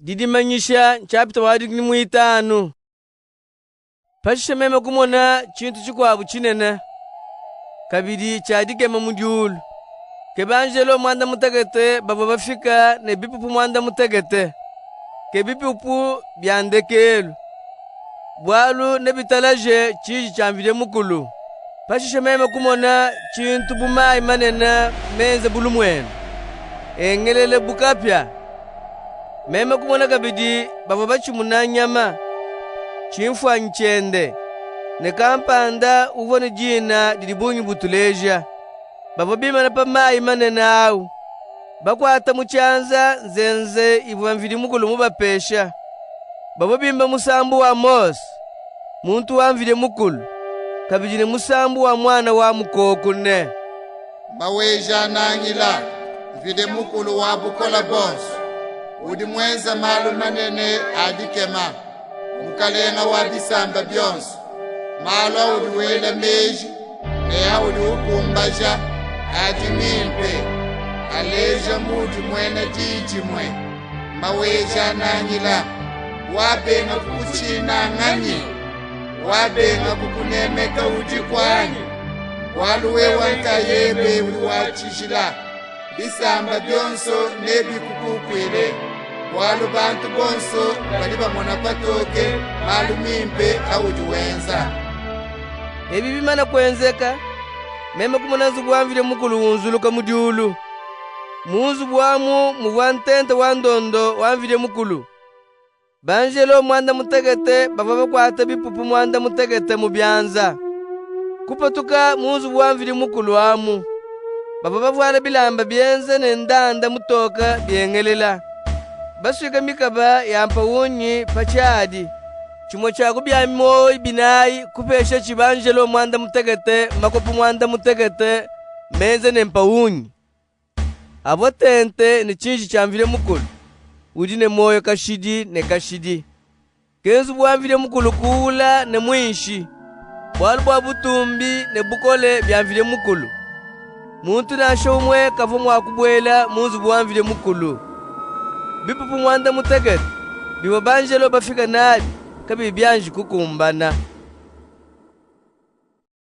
didimanyisha chapter wadi ni muitanu. Pashisha meme kumona chintu chikwabu chinene. Kabidi chadikema mudiulu. Kebanjelo mwanda mutegete baba bafika ne bipupu mwanda mutegete. Kebipupu byandekelu. Bwalu ne bitalaje chiji chamvide mukulu. Pashisha meme kumona chintu bumai manena menze bulumwenu. Engelele bukapya. Meme kumona kabidi baba bachimuna nyama. Chimfwa nchende. Ne kampanda uvone jina didibunyi butuleja. Baba bima na pamai manena au. Bakwata muchanza nzenze ivuamvidi mukulu mubapesha. Baba bimba musambu wa Mos. Muntu wamvide mukulu. Kabijine musambu wa mwana wa mukokune. Maweja nangila. Vide mukulu wa bukola bonso. Udi mwenza malu manene adikema. Mukalenga wa bisamba byonso. Malu udi wele meji. Nea udi ukumbaja. Adimimpe. Aleja mudu mwene jijimwe. Maweja nangila. Wabenga kukuchina ngani. Wabenga kukunemeka ujikwani. Waluwe wantayebe uliwachishila. Bisamba byonso nebi kukukwele. Walu bantu bonso baliba mona patoke. Malu mimpe aujuwenza. Ebi bimana kwenzeka. Meme kumonanzu bwamvile mukulu unzuluka mudiulu. Munzu bwamu muwantente wandondo wamvile mukulu. Banjelo mwanda mutegete baba bakwata bipupu mwanda mutegete mubyanza. Kupatuka munzu bwamvile mukulu amu. Baba bavwala bilamba byenze nendanda mutoka byengelela. Baswika mikaba yampa unyi pachadi. Chimo chaku byamoi binayi kupesha chibanjelo mwanda mutegete makopu mwanda mutegete menze nempa unyi. Abo tente ni chinji chamvile mukulu. Udine moyo kashidi ne kashidi. Kenzu bwamvile mukulu kuula ne mwinshi. Bwalu bwa butumbi ne bukole byamvile mukulu. Muntu nasho umwe kavu mwakubwela munzu bwamvile mukulu. Bipupu mwanda mutegete. Biwa banjelo bafika nadi kabi byanji kukumbana.